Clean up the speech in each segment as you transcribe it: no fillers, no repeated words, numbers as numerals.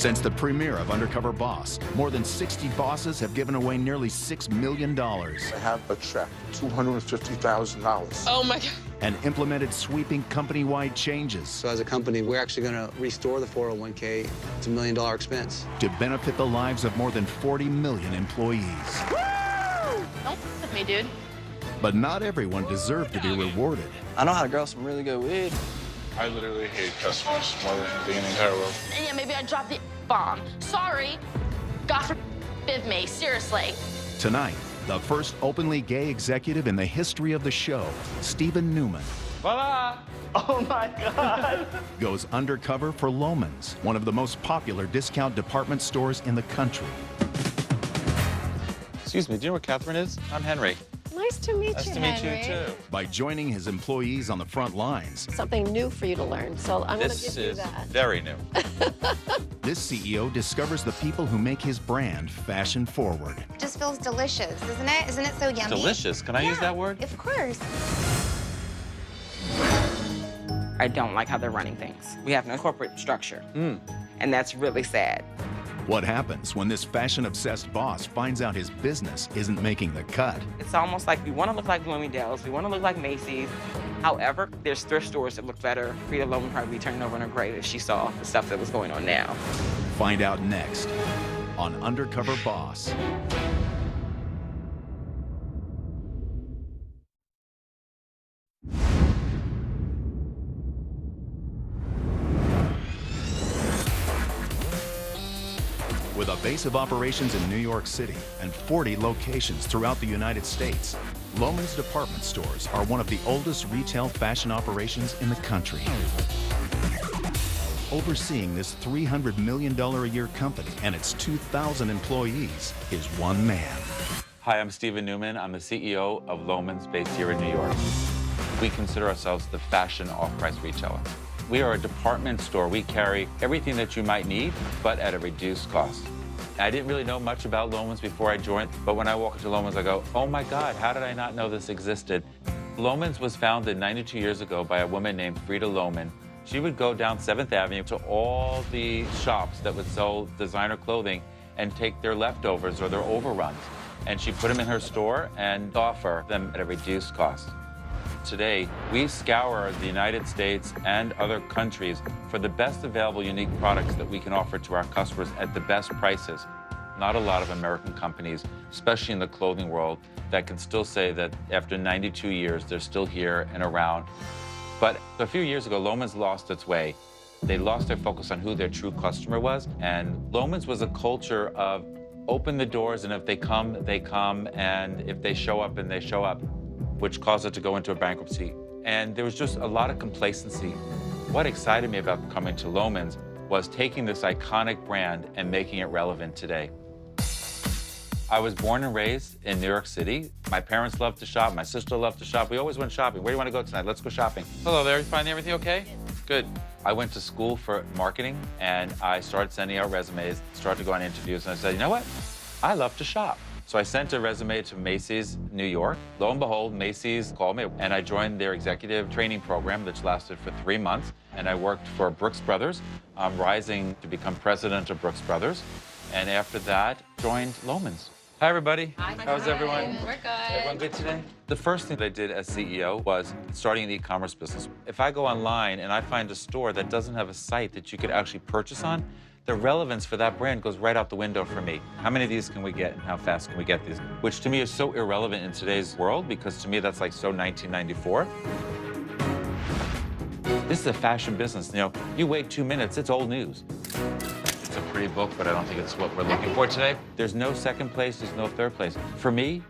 Since the premiere of Undercover Boss, more than 60 bosses have given away nearly $6 million. I have a check, $250,000. Oh my God. And implemented sweeping company-wide changes. So as a company, we're actually going to restore the 401k. It's $1 million expense. To benefit the lives of more than 40 million employees. Woo! Don't f with me, dude. But not everyone deserved to be rewarded. I know how to grow some really good weed. I literally hate customers more than anything in the entire world. And yeah, maybe I dropped the bomb. Sorry. God forgive me, seriously. Tonight, the first openly gay executive in the history of the show, Stephen Newman. Voila! Oh my God! Goes undercover for Loehmann's, one of the most popular discount department stores in the country. Excuse me, do you know where Catherine is? I'm Henry. Nice to meet Nice you, to meet Henry. you, too. By joining his employees on the front lines, Something new for you to learn, so I'm going to This give you is that. very new. this CEO discovers the people who make his brand fashion forward. Just feels delicious, isn't it? Isn't it so yummy? Delicious. Can I use that word? Of course. I don't like how they're running things. We have no corporate structure, and that's really sad. What happens when this fashion-obsessed boss finds out his business isn't making the cut? It's almost like we want to look like Bloomingdale's, we want to look like Macy's. However, there's thrift stores that look better. Frida Loehmann would probably be turning over in her grave if she saw the stuff that was going on now. Find out next on Undercover Boss. With a base of operations in New York City and 40 locations throughout the United States, Loehmann's department stores are one of the oldest retail fashion operations in the country. Overseeing this $300 million a year company and its 2,000 employees is one man. Hi, I'm Stephen Newman. I'm the CEO of Loehmann's based here in New York. We consider ourselves the fashion off-price retailer. We are a department store. We carry everything that you might need, but at a reduced cost. I didn't really know much about Loehmann's before I joined, but when I walk into Loehmann's, I go, oh my God, how did I not know this existed? Loehmann's was founded 92 years ago by a woman named Frida Loehmann. She would go down 7th Avenue to all the shops that would sell designer clothing and take their leftovers or their overruns. And she put them in her store and offer them at a reduced cost. Today, we scour the United States and other countries for the best available unique products that we can offer to our customers at the best prices. Not a lot of American companies, especially in the clothing world, that can still say that after 92 years, they're still here and around. But a few years ago, Loehmann's lost its way. They lost their focus on who their true customer was. And Loehmann's was a culture of open the doors, and if they come, and if they show up, and they show up, which caused it to go into a bankruptcy. And there was just a lot of complacency. What excited me about coming to Loehmann's was taking this iconic brand and making it relevant today. I was born and raised in New York City. My parents loved to shop, my sister loved to shop. We always went shopping. Where do you want to go tonight? Let's go shopping. Hello there, you finding everything okay? Good. I went to school for marketing, and I started sending out resumes, started to go on interviews, and I said, you know what? I love to shop. So I sent a resume to Macy's, New York. Lo and behold, Macy's called me, and I joined their executive training program, which lasted for 3 months. And I worked for Brooks Brothers, rising to become president of Brooks Brothers. And after that, joined Loehmann's. Hi, everybody. Hi. How's everyone? We're good. Everyone good today? The first thing that I did as CEO was starting an e-commerce business. If I go online and I find a store that doesn't have a site that you could actually purchase on, the relevance for that brand goes right out the window for me. How many of these can we get and how fast can we get these? Which to me is so irrelevant in today's world, because to me that's like so 1994. This is a fashion business. You know, you wait 2 minutes, it's old news. It's a pretty book, but I don't think it's what we're looking for today. There's no second place, there's no third place. For me,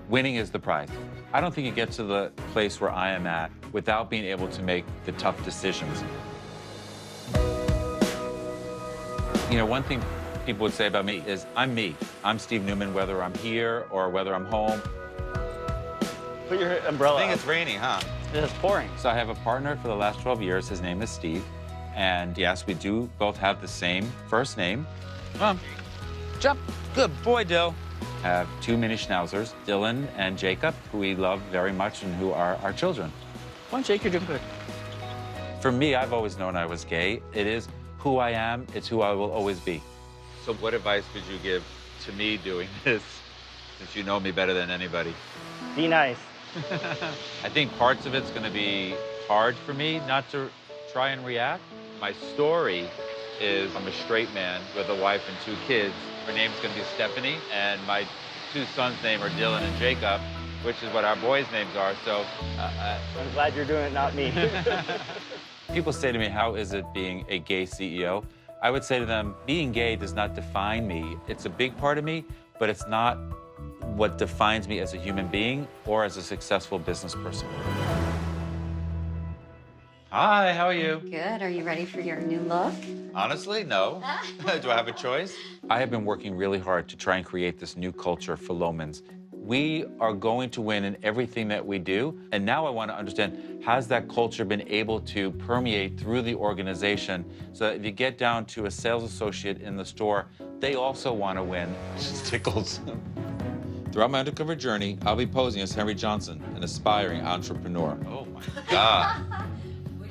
winning is the prize. I don't think you get to the place where I am at without being able to make the tough decisions. You know, one thing people would say about me is I'm me. I'm Steve Newman, whether I'm here or whether I'm home. Put your umbrella I think up. it's raining, huh? It's pouring. So I have a partner for the last 12 years. His name is Steve. And yes, we do both have the same first name. Jump. Good boy, Dill. Have 2 mini schnauzers, Dylan and Jacob, who we love very much and who are our children. Why don't you shake your drink quick? For me, I've always known I was gay. It is who I am, it's who I will always be. So what advice would you give to me doing this, since you know me better than anybody? Be nice. I think parts of it's gonna be hard for me not to try and react. My story is I'm a straight man with a wife and 2 kids. Her name's gonna be Stephanie, and my 2 sons' names are Dylan and Jacob, which is what our boys' names are, so. I'm glad you're doing it, not me. People say to me, how is it being a gay CEO? I would say to them, being gay does not define me. It's a big part of me, but it's not what defines me as a human being or as a successful business person. Hi, how are you? Good. Are you ready for your new look? Honestly, no. Do I have a choice? I have been working really hard to try and create this new culture for Loehmann's. We are going to win in everything that we do, and now I want to understand, has that culture been able to permeate through the organization so that if you get down to a sales associate in the store, they also want to win. It just tickles. Throughout my undercover journey, I'll be posing as Henry Johnson, an aspiring entrepreneur. Oh my God.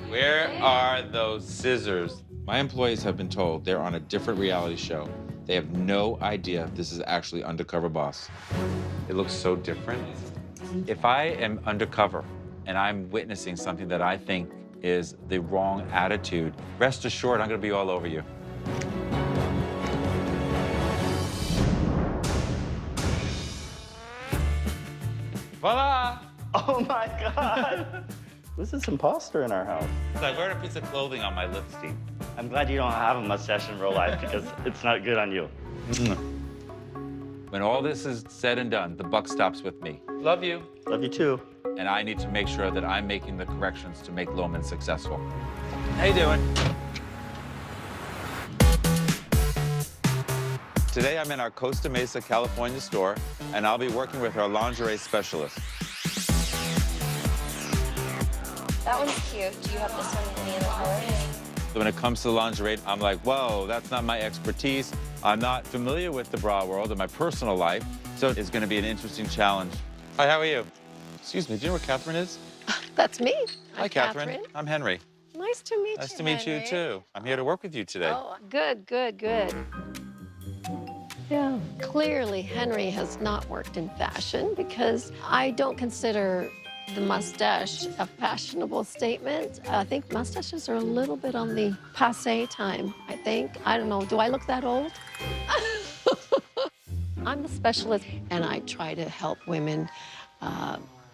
Where are those scissors? My employees have been told they're on a different reality show. They have no idea this is actually Undercover Boss. It looks so different. If I am undercover and I'm witnessing something that I think is the wrong attitude, rest assured I'm gonna be all over you. Voila! Oh my God. Who's this imposter in our house? I wear a piece of clothing on my lipstick. I'm glad you don't have a mustache in real life because it's not good on you. When all this is said and done, the buck stops with me. Love you. Love you too. And I need to make sure that I'm making the corrections to make Loehmann successful. How you doing? Today I'm in our Costa Mesa, California store, and I'll be working with our lingerie specialist. That one's cute. Do you have this one in any other colors? So when it comes to lingerie, I'm like, whoa, that's not my expertise. I'm not familiar with the bra world in my personal life, so it's gonna be an interesting challenge. Hi, how are you? Excuse me, do you know where Catherine is? That's me. Hi, Catherine. I'm Henry. Nice to meet you. Nice to meet you, too. I'm here to work with you today. Oh, good, good, good. Yeah. Clearly, Henry has not worked in fashion because I don't consider the mustache a fashionable statement. I think mustaches are a little bit on the passé time, I think. I don't know, do I look that old? I'm the specialist, and I try to help women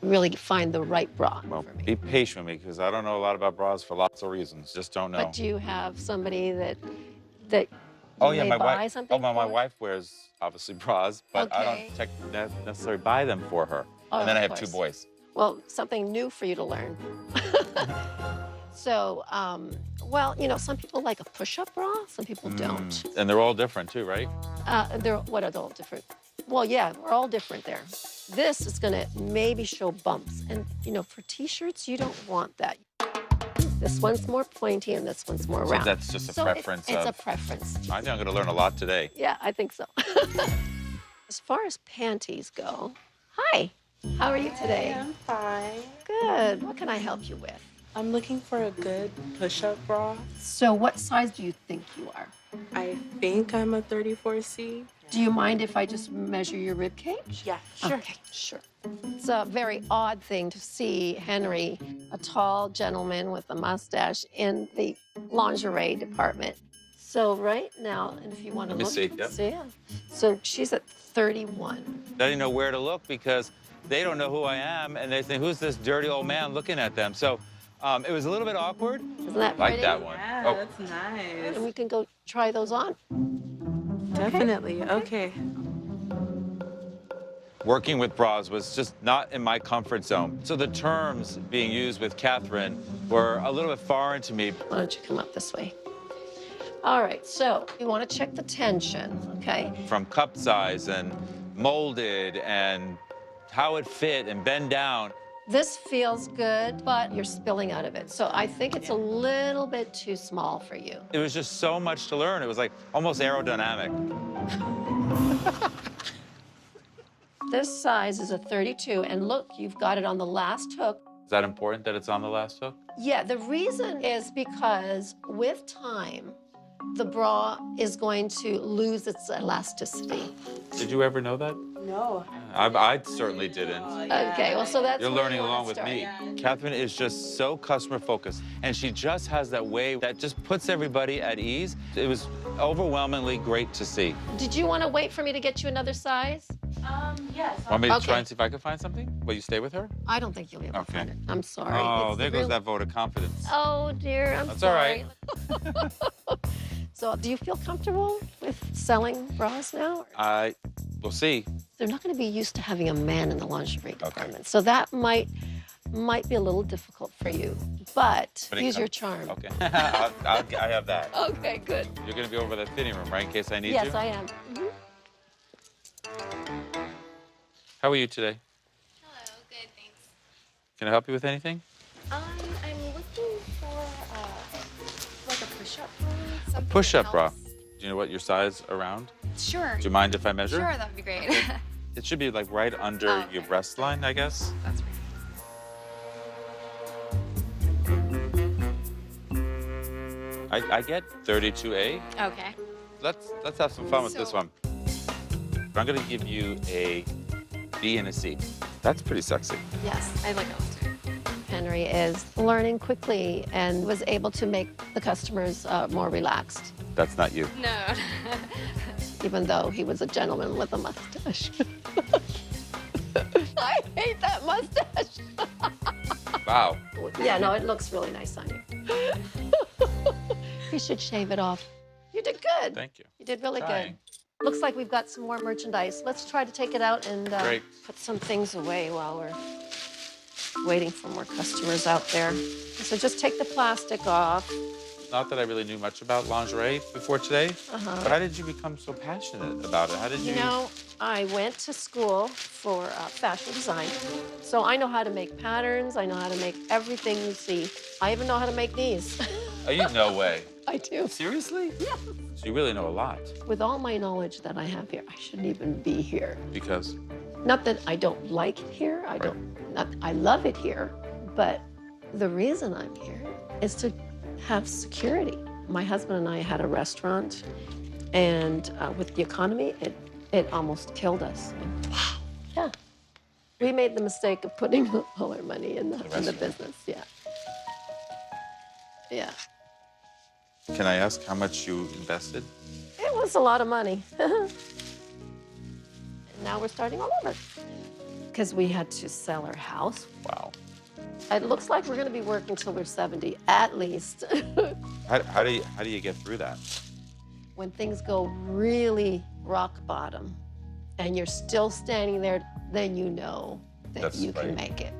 really find the right bra Well, for me. be patient with me, because I don't know a lot about bras for lots of reasons. Just don't know. But do you have somebody that Oh, you yeah, may my buy wife. something Oh, my for? wife wears, obviously, bras, but I Okay. don't necessarily buy them for her. Oh, And then I of have 2 course. boys. Well, something new for you to learn. So, well, you know, some people like a push-up bra, some people don't. And they're all different, too, right? What are they all different? Well, yeah, we're all different there. This is gonna maybe show bumps. And, you know, for t-shirts, you don't want that. This one's more pointy and this one's more So round. that's just a So preference it's of... a preference. I think I'm going to learn a lot today. Yeah, I think so. As far as panties go, hi, how are you today? I'm fine. Good. What can I help you with? I'm looking for a good push-up bra. So what size do you think you are? I think I'm a 34C. Do you mind if I just measure your rib cage? Yeah, sure. Okay, sure. It's a very odd thing to see Henry, a tall gentleman with a mustache, in the lingerie department. So right now, and if you want to Let me look, see, yep. yeah. So she's at 31. I didn't know where to look because they don't know who I am, and they think, who's this dirty old man looking at them? So it was a little bit awkward. Isn't that I like pretty? that one. Yeah, Oh, that's nice. And we can go try those on. Definitely. Okay. working with bras was just not in my comfort zone. So the terms being used with Catherine were a little bit foreign to me. Why don't you come up this way? All right, so you want to check the tension, okay? From cup size and molded and how it fit and bend down. This feels good, but you're spilling out of it. So I think it's a little bit too small for you. It was just so much to learn. It was like almost aerodynamic. This size is a 32, and look, you've got it on the last hook. Is that important that it's on the last hook? Yeah, the reason is because with time, the bra is going to lose its elasticity. Did you ever know that? No. I certainly didn't. Okay, well, so that's You're where learning you wanna along with start. me. Catherine is just so customer focused, and she just has that way that just puts everybody at ease. It was overwhelmingly great to see. Did you want to wait for me to get you another size? Yes. Want me to try Okay. and see if I can find something? Will you stay with her? I don't think you'll be able to Okay. find it. I'm sorry. Oh, It's there the goes real- that vote of confidence. Oh, dear, I'm That's all sorry. right. So, do you feel comfortable with selling bras now? We'll see. They're not going to be used to having a man in the lingerie department, so that might be a little difficult for you. But But it use com- your charm. Okay, I have that. Okay, good. You're gonna be over the fitting room, right, in case I need Yes, you? I am. How are you today? Hello, good, thanks. Can I help you with anything? I'm looking for like a push-up bra. Push-up bra. Do you know what your size around? Sure. Do you mind if I measure? Sure, that'd be great. It should be like right under your breast line, I guess. That's I get 32A. okay. Let's have some fun with this So- one. I'm gonna give you a B and a C. That's pretty sexy. Yes. I like those too. Henry is learning quickly and was able to make the customers more relaxed, That's not you. No. even though he was a gentleman with a mustache. I hate that mustache. Wow. Yeah, no, it looks really nice on you. You should shave it off. You did good. Thank you. You did really Trying. good. Looks like we've got some more merchandise. Let's try to take it out and Great. put some things away while we're waiting for more customers out there. So just take the plastic off. Not that I really knew much about lingerie before today, Uh-huh. but how did you become so passionate about it? How did you? You know, I went to school for fashion design, so I know how to make patterns. I know how to make everything you see. I even know how to make these. Oh, you no way. I do. Seriously? Yeah. So you really know a lot. With all my knowledge that I have here, I shouldn't even be here. Because Not that I don't like it here. I love it here, but the reason I'm here is to have security. My husband and I had a restaurant, and with the economy, it almost killed us. Wow. Yeah. We made the mistake of putting all our money in the business. Yeah. Yeah. can I ask how much you invested? It was a lot of money. And now we're starting all over. Because we had to sell our house. Wow. It looks like we're going to be working till we're 70, at least. How do you get through that? When things go really rock bottom and you're still standing there, then you know that That's you can right. make it.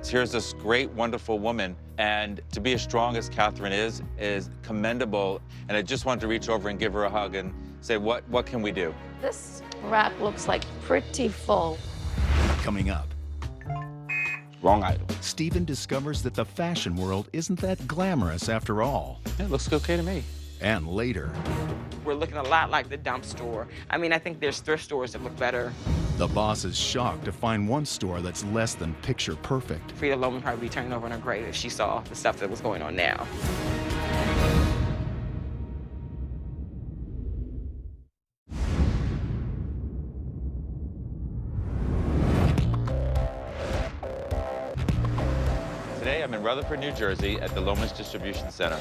Here's this great, wonderful woman, and to be as strong as Catherine is commendable. And I just wanted to reach over and give her a hug and say, what can we do? This rack looks like pretty full. Coming up, Wrong item. Stephen discovers that the fashion world isn't that glamorous after all. It looks okay to me. And later, We're looking a lot like the dump store. I mean, I think there's thrift stores that look better. the boss is shocked to find one store that's less than picture perfect. Frida Loehmann probably be turning over in her grave if she saw the stuff that was going on now. Today, I'm in Rutherford, New Jersey at the Loehmann's Distribution Center.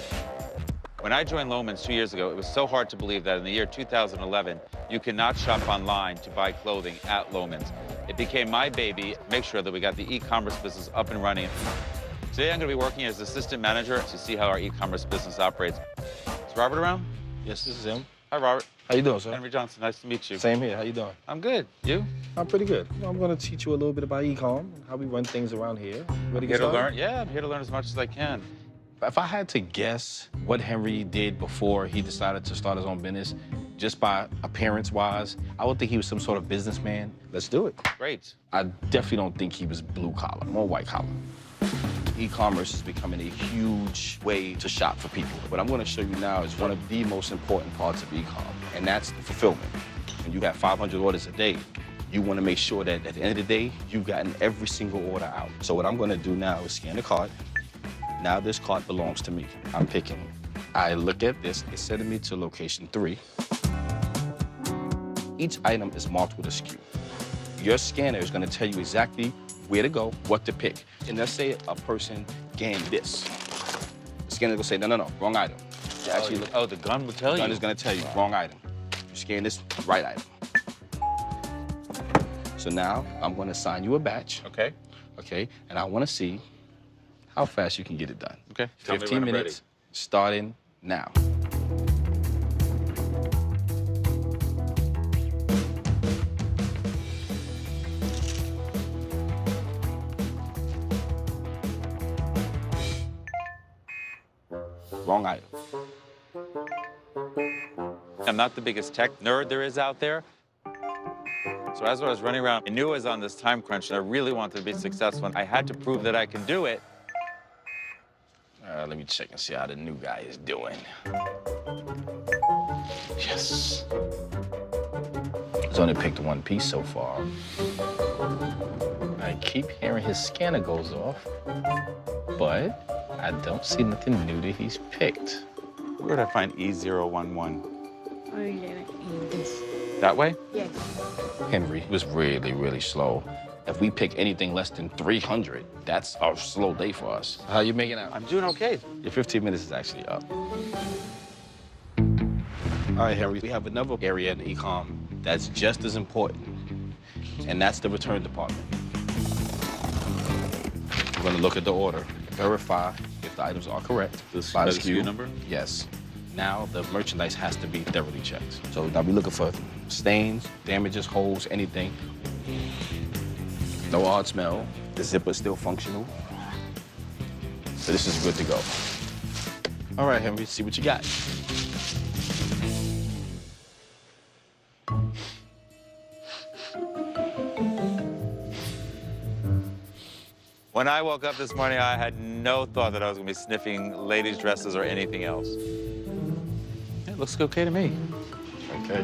When I joined Loehmann's 2 years ago, it was so hard to believe that in the year 2011, you cannot shop online to buy clothing at Loehmann's. It became my baby. Make sure that we got the e-commerce business up and running. Today, I'm going to be working as assistant manager to see how our e-commerce business operates. Is Robert around? Yes, this is him. Hi, Robert. How you doing, sir? Henry Johnson, nice to meet you. Same here. How you doing? I'm good. You? I'm pretty good. I'm going to teach you a little bit about e-com and how we run things around here. Ready to Here get to started? learn? Yeah, I'm here to learn as much as I can. If I had to guess what Henry did before he decided to start his own business, just by appearance-wise, I would think he was some sort of businessman. Let's do it. Great. I definitely don't think he was blue-collar, more white-collar. E-commerce is becoming a huge way to shop for people. What I'm going to show you now is one of the most important parts of e-com, and that's the fulfillment. When you got 500 orders a day, you want to make sure that at the end of the day, you've gotten every single order out. So what I'm going to do now is scan the cart. Now this cart belongs to me. I'm picking I look at this, it's sending me to location 3. Each item is marked with a SKU. Your scanner is gonna tell you exactly where to go, what to pick. And let's say a person scanned this. The scanner will say, no, wrong item. You actually look, the gun will tell the you. gun is gonna tell you, wrong item. You scan this, right item. So now I'm gonna assign you a batch. Okay. Okay, and I wanna see how fast you can get it done. Okay. Tell me 15 when I'm minutes, starting now. Wrong item. I'm not the biggest tech nerd there is out there. So as I was running around, I knew I was on this time crunch and I really wanted to be successful. And I had to prove that I can do it. Let me check and see how the new guy is doing. Yes. He's only picked one piece so far. I keep hearing his scanner goes off, but I don't see nothing new that he's picked. Where would I find E011? Oh, you didn't. This. That way? Yes. Henry was really, really slow. If we pick anything less than 300, that's a slow day for us. How you making out? I'm doing okay. Your 15 minutes is actually up. All right, Henry, we have another area in e-com that's just as important, and that's the return department. We're gonna look at the order, verify if the items are correct. By the SKU number? Yes. Now the merchandise has to be thoroughly checked. So now we're looking for stains, damages, holes, anything. No odd smell. The zipper's still functional. So this is good to go. All right, Henry, see what you got. When I woke up this morning, I had no thought that I was gonna be sniffing ladies' dresses or anything else. It looks okay to me. Okay.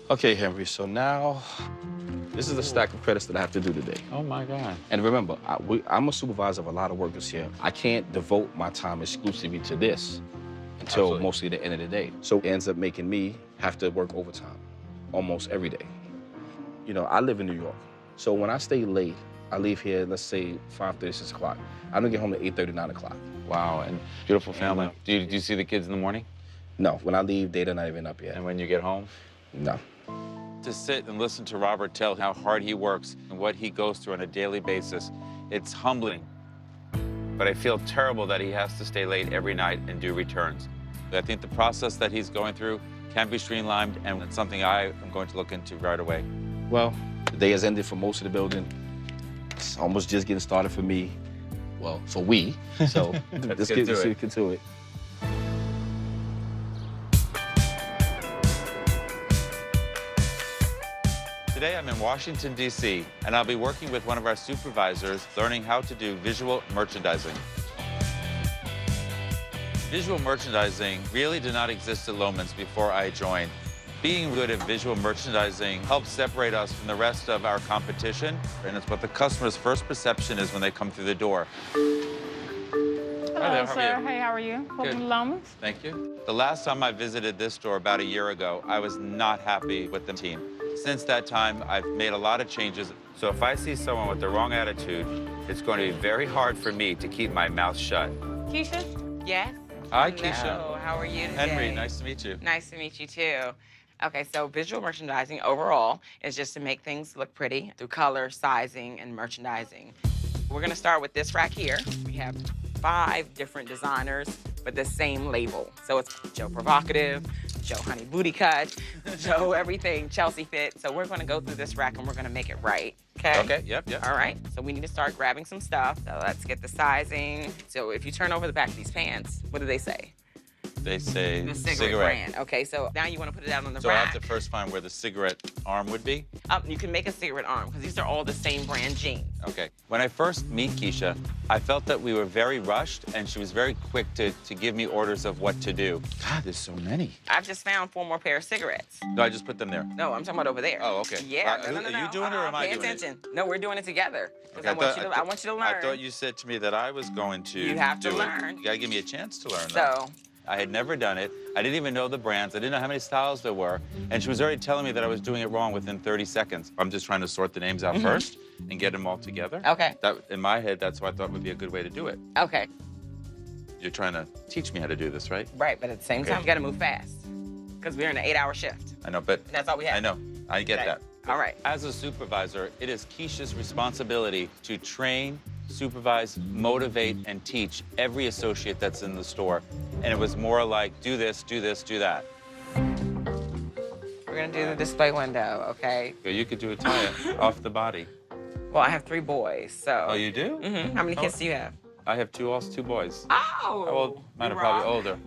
Okay, Henry, so now this is a stack of credits that I have to do today. Oh my God. And remember, I'm a supervisor of a lot of workers here. I can't devote my time exclusively to this until Absolutely. mostly the end of the day. So it ends up making me have to work overtime almost every day. You know, I live in New York. So when I stay late, I leave here, let's say 5:30, 6 o'clock. I don't get home to 8:30, 9 o'clock. Wow, and beautiful family. Do you see the kids in the morning? No, when I leave, they're not even up yet. And when you get home? No. To sit and listen to Robert tell how hard he works and what he goes through on a daily basis, it's humbling. But I feel terrible that he has to stay late every night and do returns. I think the process that he's going through can be streamlined, and it's something I am going to look into right away. Well, the day has ended for most of the building. It's almost just getting started for me. Well, for we. So let's get to it. Today I'm in Washington, D.C., and I'll be working with one of our supervisors learning how to do visual merchandising. Visual merchandising really did not exist at Loehmann's before I joined. Being good at visual merchandising helps separate us from the rest of our competition, and it's what the customer's first perception is when they come through the door. Hello, sir. Hey, how are you? Welcome to Loehmann's. Thank you. The last time I visited this store about a year ago, I was not happy with the team. Since that time, I've made a lot of changes. So if I see someone with the wrong attitude, it's going to be very hard for me to keep my mouth shut. Keisha? Yes? Hi, Hello. Keisha. How are you today? Henry, nice to meet you. Nice to meet you, too. Okay, so visual merchandising overall is just to make things look pretty through color, sizing, and merchandising. We're gonna start with this rack here. We have 5 different designers, but the same label. So it's Joe Provocative, Joe Honey Booty Cut, Joe Everything, Chelsea Fit. So we're gonna go through this rack and we're gonna make it right, okay? Okay, yep. All right, so we need to start grabbing some stuff. So let's get the sizing. So if you turn over the back of these pants, what do they say? They say The cigarette brand. Okay, so now you want to put it out on the So rack. I have to first find where the cigarette arm would be? You can make a cigarette arm because these are all the same brand jeans. Okay. When I first meet Keisha, I felt that we were very rushed, and she was very quick to give me orders of what to do. God, there's so many. I've just found 4 more pair of cigarettes. No, I just put them there. No, I'm talking about over there. Oh, okay. Yeah, Are no. you doing it or am I Pay doing it? attention. No, we're doing it together. Because Okay, I want you to learn. I thought you said to me that I was going to You have to do it. learn. You gotta give me a chance to learn, So I had never done it. I didn't even know the brands. I didn't know how many styles there were. And she was already telling me that I was doing it wrong within 30 seconds. I'm just trying to sort the names out first and get them all together. Okay. That, in my head, that's what I thought would be a good way to do it. Okay. You're trying to teach me how to do this, right? Right, but at the same time, you gotta move fast. Because we're in an 8-hour shift. I know, but... And that's all we have. I know. I get that. All right. As a supervisor, it is Keisha's responsibility to train, supervise, motivate, and teach every associate that's in the store. And it was more like, do this, do this, do that. We're gonna do the display window, okay? You could do a tie off the body. Well, I have 3 boys, so. Oh, you do? Mm-hmm. How many kids do you have? I have 2 boys. Oh! Well, mine are probably older.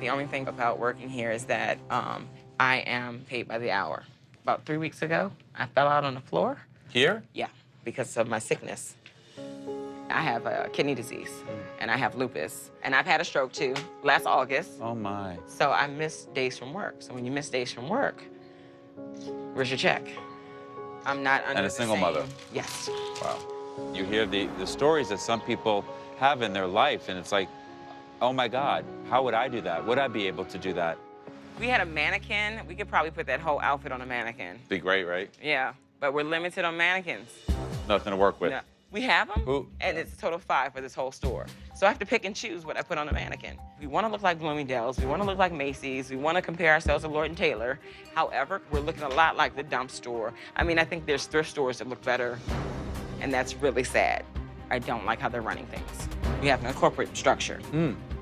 The only thing about working here is that I am paid by the hour. About 3 weeks ago, I fell out on the floor. Here? Yeah, because of my sickness. I have kidney disease, and I have lupus. And I've had a stroke, too, last August. Oh, my. So I missed days from work. So when you miss days from work, where's your check? I'm not under And a single mother? Yes. Wow. You hear the stories that some people have in their life, and it's like, oh, my God, how would I do that? Would I be able to do that? If we had a mannequin, we could probably put that whole outfit on a mannequin. Be great, right? Yeah, but we're limited on mannequins. Nothing to work with. No. We have them, Who? and it's a total of 5 for this whole store. So I have to pick and choose what I put on a mannequin. We want to look like Bloomingdale's. We want to look like Macy's. We want to compare ourselves to Lord & Taylor. However, we're looking a lot like the dump store. I mean, I think there's thrift stores that look better, and that's really sad. I don't like how they're running things. We have a corporate structure.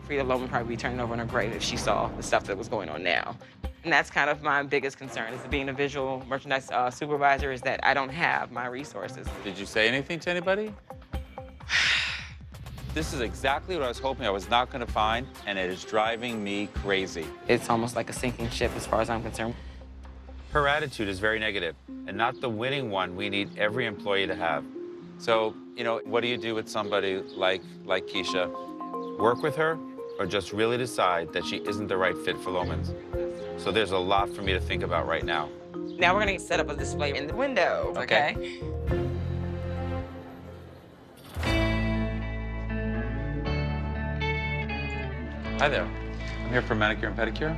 Frida Loehmann probably be turning over in her grave if she saw the stuff that was going on now. And that's kind of my biggest concern, is being a visual merchandise supervisor, is that I don't have my resources. Did you say anything to anybody? This is exactly what I was hoping I was not going to find, and it is driving me crazy. It's almost like a sinking ship as far as I'm concerned. Her attitude is very negative, and not the winning one we need every employee to have. So, you know, what do you do with somebody like Keisha? Work with her, or just really decide that she isn't the right fit for Loehmann's? So there's a lot for me to think about right now. Now we're gonna set up a display in the window, okay? Hi there. I'm here for manicure and pedicure.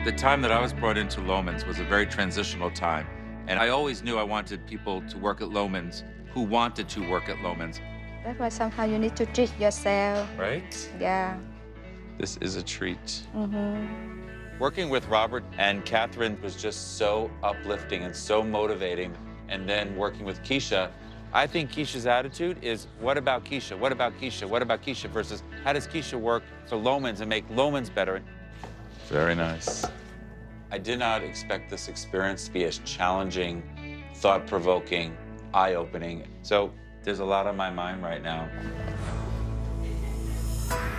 The time that I was brought into Loehmann's was a very transitional time, and I always knew I wanted people to work at Loehmann's who wanted to work at Loehmann's. That's why somehow you need to treat yourself. Right? Yeah. This is a treat. Mm-hmm. Working with Robert and Catherine was just so uplifting and so motivating. And then working with Keisha, I think Keisha's attitude is, what about Keisha? What about Keisha? What about Keisha? Versus, how does Keisha work for Loehmann's and make Loehmann's better? Very nice. I did not expect this experience to be as challenging, thought-provoking, eye-opening. So there's a lot on my mind right now.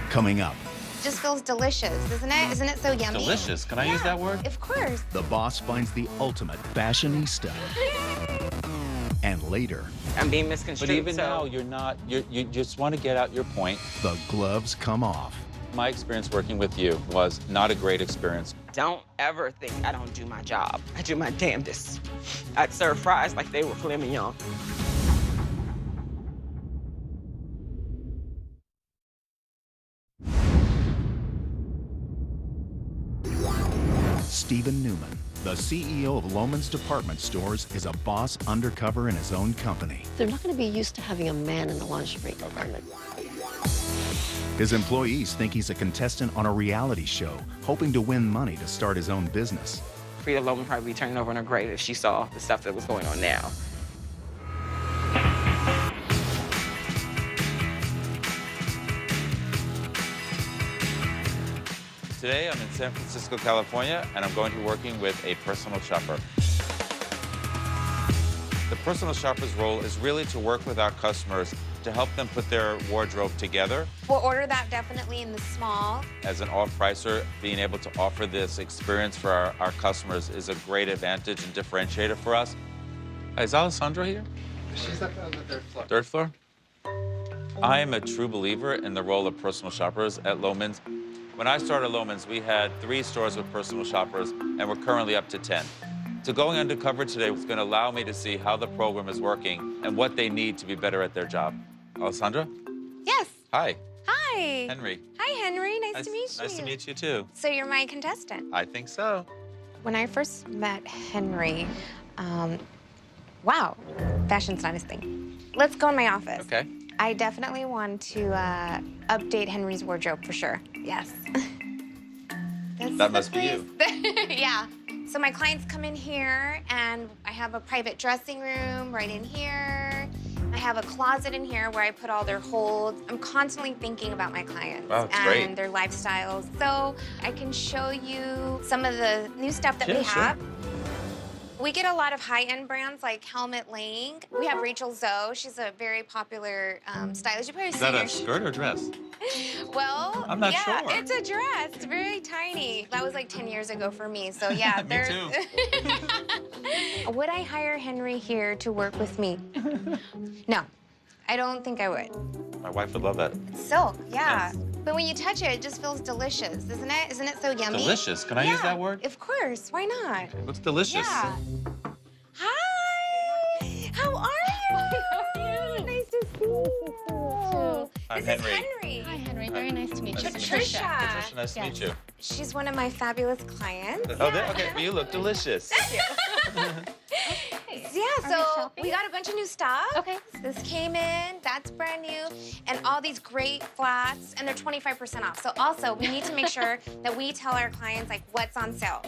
Coming up, Just feels delicious, isn't it? Isn't it so yummy? Delicious. Can I use that word? Of course. the boss finds the ultimate fashionista. And later, I'm being misconstrued. But even so now, you're not, you just want to get out your point. the gloves come off. My experience working with you was not a great experience. don't ever think I don't do my job. I do my damnedest. I'd serve fries like they were filet mignon. Stephen Newman, the CEO of Loehmann's department stores, is a boss undercover in his own company. They're not going to be used to having a man in the lingerie department. His employees think he's a contestant on a reality show, hoping to win money to start his own business. Frida Loehmann probably be turning over in her grave if she saw the stuff that was going on now. Today, I'm in San Francisco, California, and I'm going to be working with a personal shopper. The personal shopper's role is really to work with our customers to help them put their wardrobe together. We'll order that definitely in the small. As an off-pricer, being able to offer this experience for our customers is a great advantage and differentiator for us. Is Alessandra here? She's up on the 3rd floor. 3rd floor? I am a true believer in the role of personal shoppers at Loehmann's. When I started Loehmann's, we had 3 stores with personal shoppers, and we're currently up to 10. So going undercover today was going to allow me to see how the program is working and what they need to be better at their job. Alessandra? Yes. Hi, Hi. Henry. Hi, Henry. Nice to meet you. Nice to meet you too. So you're my contestant. I think so. When I first met Henry, wow, fashion's not his thing. Let's go in my office. Okay. I definitely want to update Henry's wardrobe for sure. Yes. That must be you. Yeah. So my clients come in here, and I have a private dressing room right in here. I have a closet in here where I put all their holds. I'm constantly thinking about my clients Wow, that's and great. their lifestyles. So I can show you some of the new stuff that Yeah, we sure. have. We get a lot of high-end brands like Helmut Lang. We have Rachel Zoe. She's a very popular stylist. You probably Is see that her. a skirt or dress? Well, I'm not yeah, sure. it's a dress. It's very tiny. That was like 10 years ago for me. So yeah, Me they're. too. Would I hire Henry here to work with me? No, I don't think I would. My wife would love that. It's silk, yeah. Yes. But when you touch it, it just feels delicious, isn't it? Isn't it so yummy? Delicious. Can I use that word? Of course. Why not? It looks delicious. Yeah. Hi. How are you? Nice to see you. I'm This is Henry. Henry. Hi, Henry. Very nice to meet you. Nice to meet you. Patricia. Patricia, nice to meet you. She's one of my fabulous clients. Oh, there? Okay, well, you look delicious. Yeah, so we got a bunch of new stuff. Okay. This came in, that's brand new, and all these great flats, and they're 25% off. So also, we need to make sure that we tell our clients like what's on sale.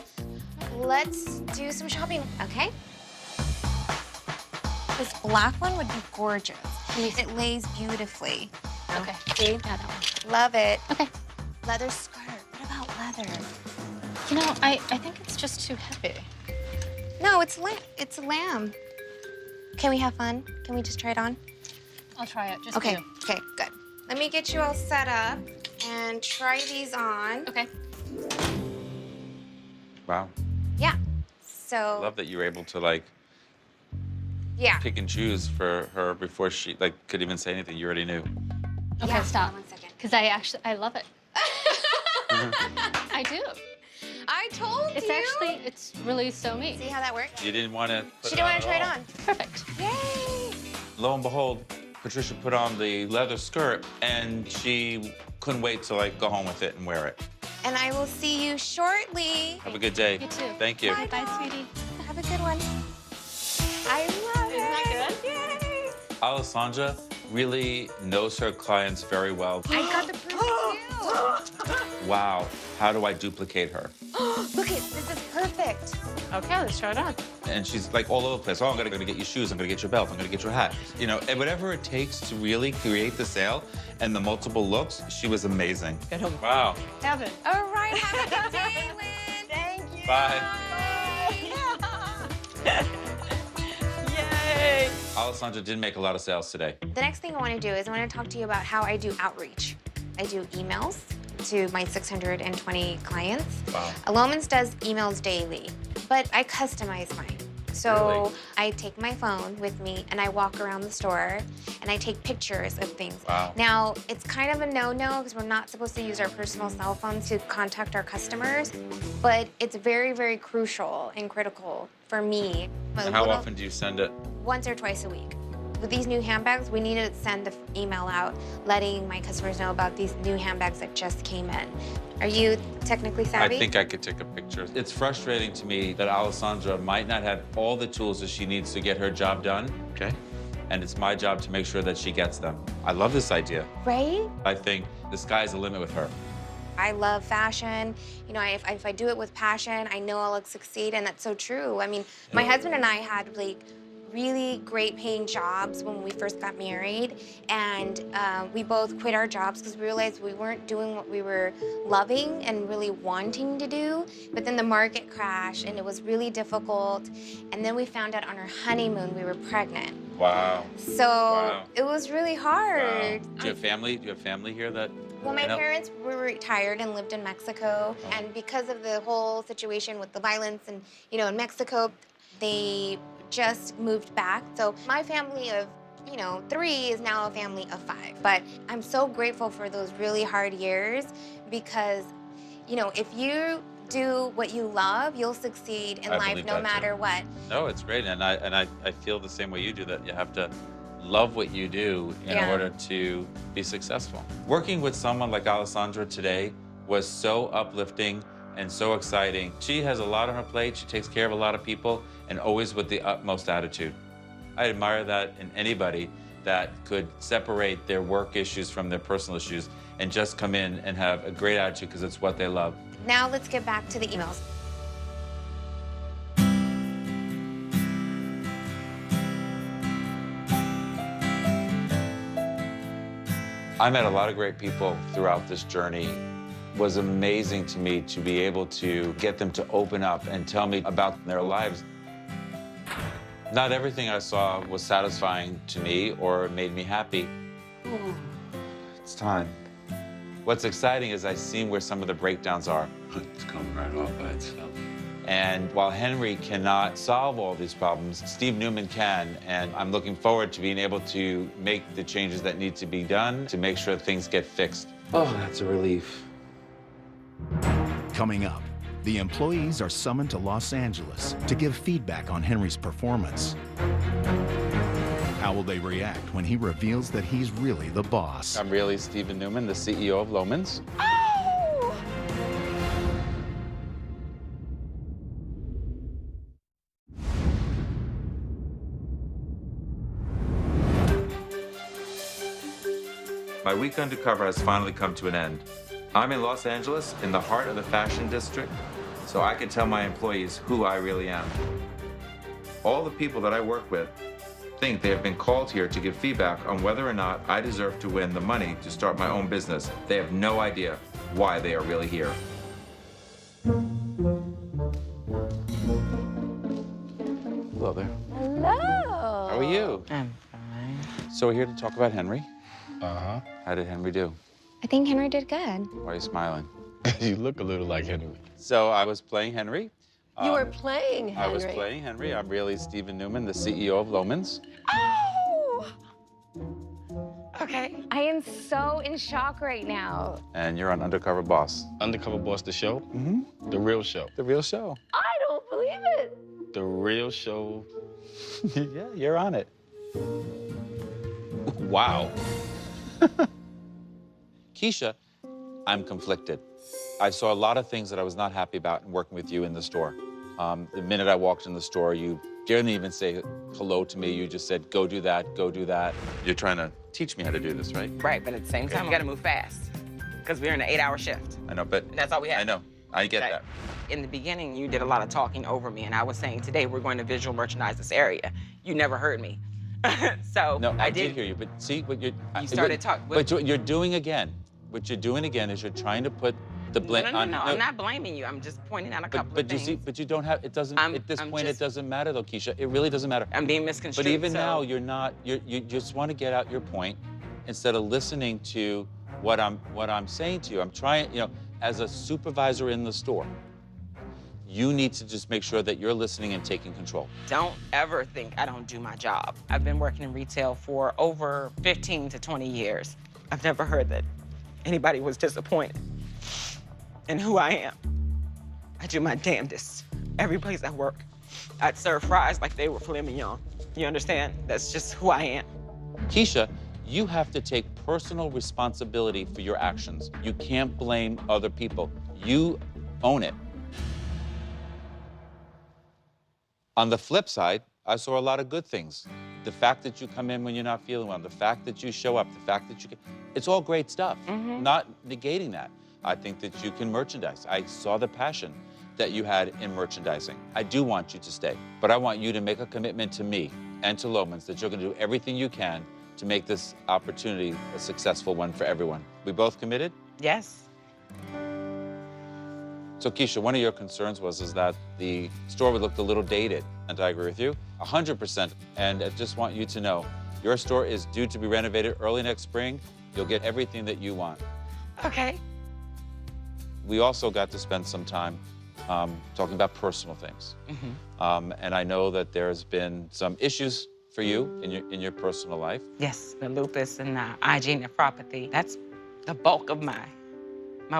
Let's do some shopping, okay? This black one would be gorgeous. It lays beautifully. Okay. See? Yeah, that one. Love it. Okay. Leather skirt. What about leather? You know, I think it's just too heavy. No, it's a lamb. Can we have fun? Can we just try it on? I'll try it. Just Okay, you. okay, good. Let me get you all set up and try these on. Okay. Wow. Yeah. I So, love that you were able to, like, yeah. pick and choose for her before she, like, could even say anything. You already knew. Okay, Yeah, stop. 1 second. Because I love it. I do. I told you. It's really so me. See how that works? You didn't want to put She it didn't on want to try at it all. on. Perfect. Yay! Lo and behold, Patricia put on the leather skirt, and she couldn't wait to, like, go home with it and wear it. And I will see you shortly. Have a good day. You too. Thank you. Bye, Bye, sweetie. Have a good one. I love it. Isn't that good? Yay! Alessandra really knows her clients very well. I got the proof too. Wow. How do I duplicate her? Look it, this is perfect. Okay, let's try it on. And she's like all over the place. Oh, I'm gonna get you shoes. I'm gonna get you a belt. I'm gonna get you a hat. You know, and whatever it takes to really create the sale and the multiple looks, she was amazing. Wow. Have it. All right, have a good day, Lynn. Thank you. Bye. Yay! Alessandra did make a lot of sales today. The next thing I want to do is I want to talk to you about how I do outreach. I do emails to my 620 clients. Wow. Loehmann's does emails daily, but I customize mine. So Really? I take my phone with me and I walk around the store and I take pictures of things. Wow. Now, it's kind of a no-no because we're not supposed to use our personal cell phones to contact our customers, but it's very, very crucial and critical for me. And how often do you send it? Once or twice a week. With these new handbags, we need to send an email out letting my customers know about these new handbags that just came in. Are you technically savvy? I think I could take a picture. It's frustrating to me that Alessandra might not have all the tools that she needs to get her job done. Okay. And it's my job to make sure that she gets them. I love this idea. Right? I think the sky's the limit with her. I love fashion. You know, if I do it with passion, I know I'll succeed, and that's so true. I mean, my husband and I had like really great paying jobs when we first got married, and we both quit our jobs because we realized we weren't doing what we were loving and really wanting to do. But then the market crashed and it was really difficult, and then we found out on our honeymoon we were pregnant. Wow. So it was really hard. Wow. Do you have family? Do you have family here that? Well, my you know? parents were retired and lived in Mexico, and because of the whole situation with the violence and, you know, in Mexico, they just moved back. So my family of, you know, 3 is now a family of 5. But I'm so grateful for those really hard years because, you know, if you do what you love, you'll succeed in I life believe no that, too. matter what. No, it's great, and I feel the same way you do. That you have to love what you do in Yeah. order to be successful. Working with someone like Alessandra today was so uplifting and so exciting. She has a lot on her plate. She takes care of a lot of people and always with the utmost attitude. I admire that in anybody that could separate their work issues from their personal issues and just come in and have a great attitude because it's what they love. Now let's get back to the emails. I met a lot of great people throughout this journey. It was amazing to me to be able to get them to open up and tell me about their lives. Not everything I saw was satisfying to me or made me happy. It's time. What's exciting is I see where some of the breakdowns are. It's coming right off by itself. And while Henry cannot solve all these problems, Steve Loehmann can, and I'm looking forward to being able to make the changes that need to be done to make sure things get fixed. Oh, that's a relief. Coming up, the employees are summoned to Los Angeles to give feedback on Henry's performance. How will they react when he reveals that he's really the boss? I'm really Steve Loehmann, the CEO of Loehmann's. My week undercover has finally come to an end. I'm in Los Angeles, in the heart of the fashion district, so I can tell my employees who I really am. All the people that I work with think they have been called here to give feedback on whether or not I deserve to win the money to start my own business. They have no idea why they are really here. Hello there. Hello. How are you? I'm fine. So we're here to talk about Henry. Uh-huh. How did Henry do? I think Henry did good. Why are you smiling? You look a little like Henry. So I was playing Henry. You were playing Henry. I was playing Henry. I'm really Steve Loehmann, the CEO of Loehmann's. Oh! Okay. I am so in shock right now. And you're on Undercover Boss. Undercover Boss, the show? Mm-hmm. The real show. The real show. I don't believe it. The real show. Yeah, you're on it. Wow. Keisha, I'm conflicted. I saw a lot of things that I was not happy about in working with you in the store. The minute I walked in the store, you didn't even say hello to me. You just said, go do that, go do that. You're trying to teach me how to do this, right? Right, but at the same time, we gotta move fast because we're in an 8-hour shift. I know, but That's all we have. I know. I get Okay. that. In the beginning, you did a lot of talking over me, and I was saying, today we're going to visual merchandise this area. You never heard me. So No, I did hear you, but see what you're... You started talking. But what you're doing again, what you're doing again is you're trying to put the blame on... No, I'm not blaming you. I'm just pointing out a couple But of you things. see, but you don't have, it doesn't, at this point, it doesn't matter though, Keisha. It really doesn't matter. I'm being misconstrued. But even so- now, you're not, you just want to get out your point instead of listening to what I'm saying to you. I'm trying, as a supervisor in the store, you need to just make sure that you're listening and taking control. Don't ever think I don't do my job. I've been working in retail for over 15 to 20 years. I've never heard that anybody was disappointed in who I am. I do my damnedest. Every place I work, I'd serve fries like they were filet mignon. You understand? That's just who I am. Keisha, you have to take personal responsibility for your actions. You can't blame other people. You own it. On the flip side, I saw a lot of good things. The fact that you come in when you're not feeling well, the fact that you show up, the fact that it's all great stuff. Not negating that. I think that you can merchandise. I saw the passion that you had in merchandising. I do want you to stay, but I want you to make a commitment to me and to Loehmann's that you're gonna do everything you can to make this opportunity a successful one for everyone. We both committed? Yes. So Keisha, one of your concerns is that the store would look a little dated, and I agree with you, 100%. And I just want you to know, your store is due to be renovated early next spring. You'll get everything that you want. Okay. We also got to spend some time talking about personal things. And I know that there's been some issues for you in your personal life. Yes, the lupus and the IgA nephropathy. That's the bulk of my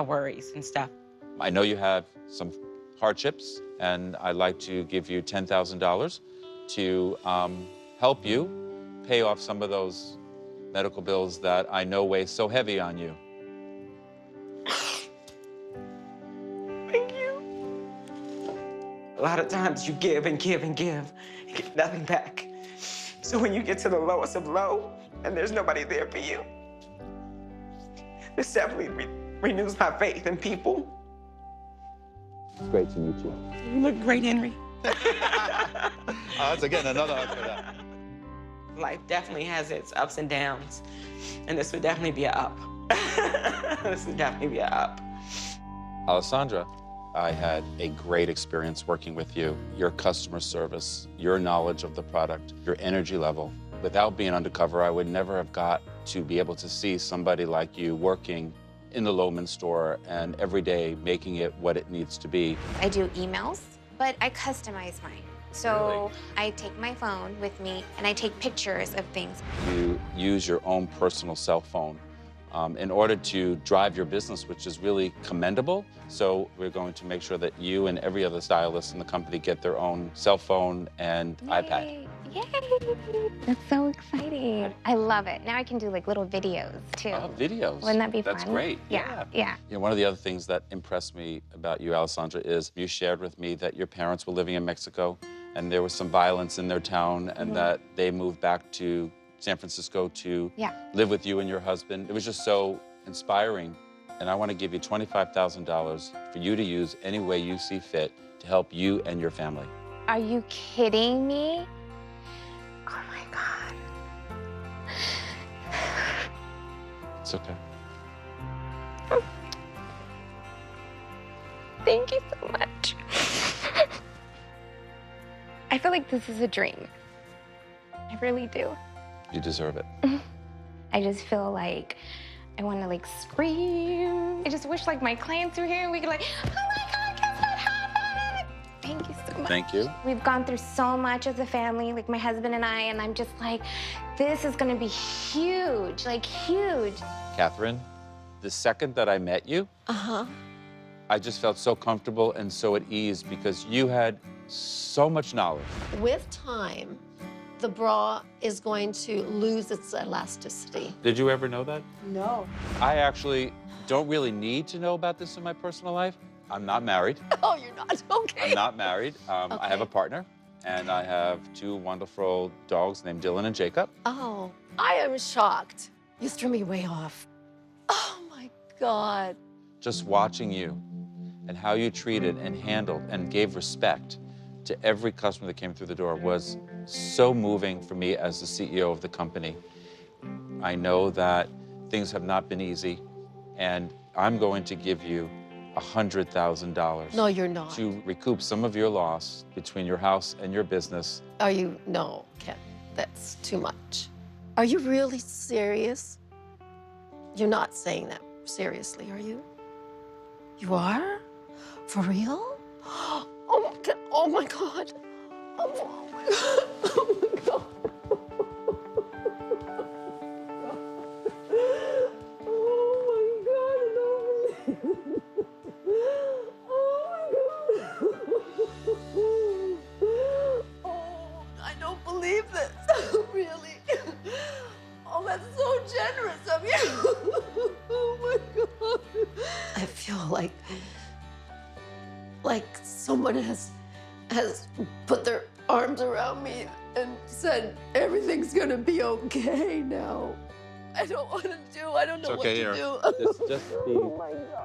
worries and stuff. I know you have some hardships, and I'd like to give you $10,000 to help you pay off some of those medical bills that I know weigh so heavy on you. Thank you. A lot of times you give and give and give and get nothing back. So when you get to the lowest of low and there's nobody there for you, this definitely renews my faith in people. It's great to meet you. You look great, Henry. That's again another hug for that. Life definitely has its ups and downs, and this would definitely be an up. This would definitely be an up. Alessandra, I had a great experience working with you. Your customer service, your knowledge of the product, your energy level. Without being undercover, I would never have got to be able to see somebody like you working in the Loehmann store and every day making it what it needs to be. I do emails, but I customize mine. So I take my phone with me and I take pictures of things. You use your own personal cell phone in order to drive your business, which is really commendable. So we're going to make sure that you and every other stylist in the company get their own cell phone and iPad. Yay! That's so exciting. I love it. Now I can do like little videos too. Oh, videos. Wouldn't that be That's fun? great. Yeah. You know, one of the other things that impressed me about you, Alessandra, is you shared with me that your parents were living in Mexico and there was some violence in their town and that they moved back to San Francisco to live with you and your husband. It was just so inspiring. And I want to give you $25,000 for you to use any way you see fit to help you and your family. Are you kidding me? Oh my God. It's okay. Thank you so much. I feel like this is a dream. I really do. You deserve it. I just feel like I want to like scream. I just wish like my clients were here and we could like, oh my God, guess what happened? Thank you so much. Thank you. We've gone through so much as a family, like my husband and I'm just like, this is gonna be huge, like huge. Catherine, the second that I met you, I just felt so comfortable and so at ease because you had so much knowledge. With time, the bra is going to lose its elasticity. Did you ever know that? No. I actually don't really need to know about this in my personal life. I'm not married. Oh, you're not? Okay. I'm not married. I have a partner, and I have two wonderful dogs named Dylan and Jacob. Oh, I am shocked. You threw me way off. Oh, my God. Just watching you and how you treated and handled and gave respect to every customer that came through the door was so moving for me as the CEO of the company. I know that things have not been easy, and I'm going to give you $100,000. No, you're not. To recoup some of your loss between your house and your business. Are you? No, Ken, that's too much. Are you really serious? You're not saying that seriously, are you? You are? For real? Oh my God. Oh my God. Oh my God. Oh my God. I don't believe this. Really? Oh, that's so generous of you. Oh my God. I feel like someone has put their arms around me and said everything's gonna be okay now. I don't want to do. I don't know what to do.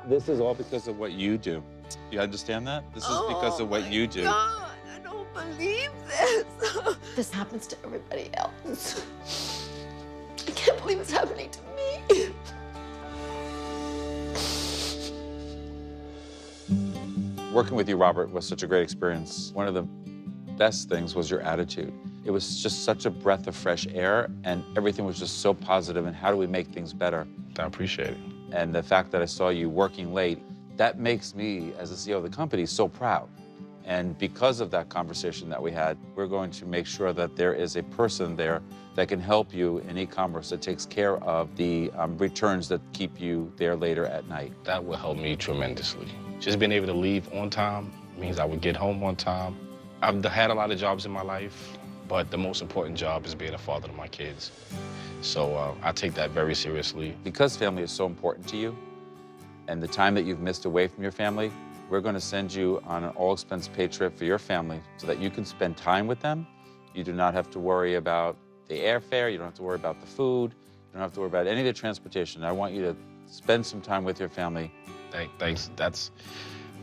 This is all because of what you do. You understand that? This is because of what you do. God, I don't believe this. This happens to everybody else. I can't believe it's happening to me. Working with you, Robert, was such a great experience. One of the best things was your attitude. It was just such a breath of fresh air, and everything was just so positive, and how do we make things better? I appreciate it. And the fact that I saw you working late, that makes me, as the CEO of the company, so proud. And because of that conversation that we had, we're going to make sure that there is a person there that can help you in e-commerce, that takes care of the returns that keep you there later at night. That will help me tremendously. Just being able to leave on time means I would get home on time. I've had a lot of jobs in my life, but the most important job is being a father to my kids. So I take that very seriously. Because family is so important to you, and the time that you've missed away from your family, we're going to send you on an all-expense-paid trip for your family so that you can spend time with them. You do not have to worry about the airfare. You don't have to worry about the food. You don't have to worry about any of the transportation. I want you to spend some time with your family. Thanks. That's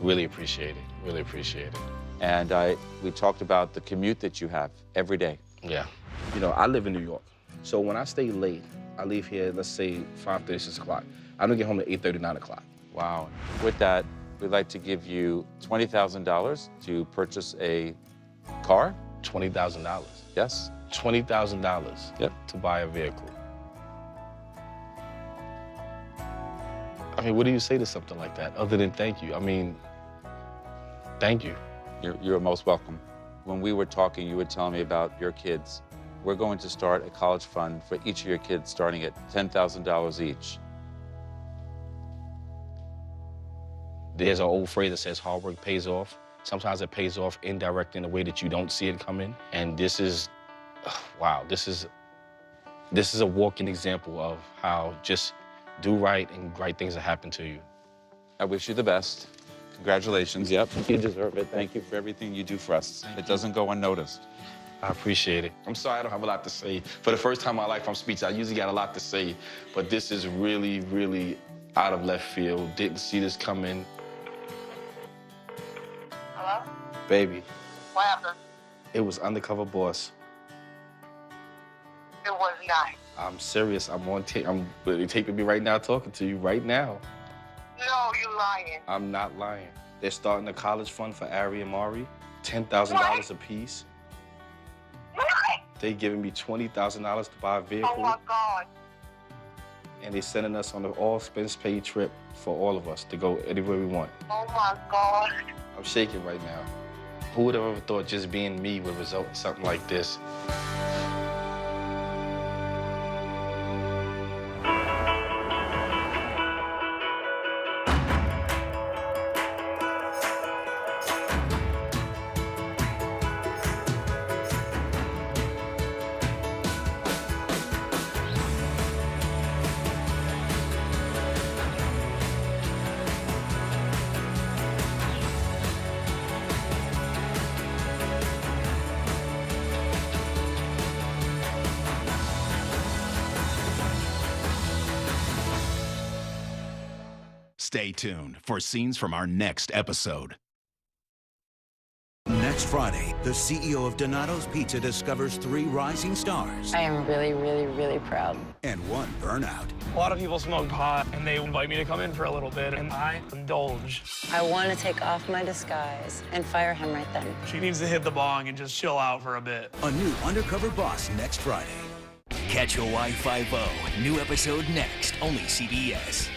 really appreciated. Really appreciated. And we talked about the commute that you have every day. Yeah. You know, I live in New York. So when I stay late, I leave here, let's say 5:30, 6 o'clock. I don't get home at 8:30, 9 o'clock. Wow. With that, we'd like to give you $20,000 to purchase a car. $20,000? Yes. $20,000 Yep. to buy a vehicle. I mean, what do you say to something like that other than thank you? I mean, thank you. You're most welcome. When we were talking, you were telling me about your kids. We're going to start a college fund for each of your kids, starting at $10,000 each. There's an old phrase that says hard work pays off. Sometimes it pays off indirect in a way that you don't see it coming. And this is, wow, this is a walking example of how just do right and right things will happen to you. I wish you the best. Congratulations. Yep, you deserve it. Thank you for everything you do for us. It doesn't go unnoticed. I appreciate it. I'm sorry I don't have a lot to say. For the first time in my life, I'm speechless. I usually got a lot to say, but this is really, really out of left field. Didn't see this coming. Hello? Baby, What happened? it was Undercover Boss. It was not. I'm serious. I'm on tape. I'm literally taping me right now, talking to you right now. No, you're lying. I'm not lying. They're starting a college fund for Ari and Mari, $10,000 a piece. What? They giving me $20,000 to buy a vehicle. Oh my God. And they're sending us on an all-expense-paid trip for all of us to go anywhere we want. Oh my God. I'm shaking right now. Who would have ever thought just being me would result in something like this? Stay tuned for scenes from our next episode. Next Friday, the CEO of Donato's Pizza discovers 3 rising stars I am really, really, really proud. and 1 burnout. A lot of people smoke pot, and they invite me to come in for a little bit, and I indulge. I want to take off my disguise and fire him right then. She needs to hit the bong and just chill out for a bit. A new Undercover Boss next Friday. Catch Hawaii 5-0. New episode next, only CBS.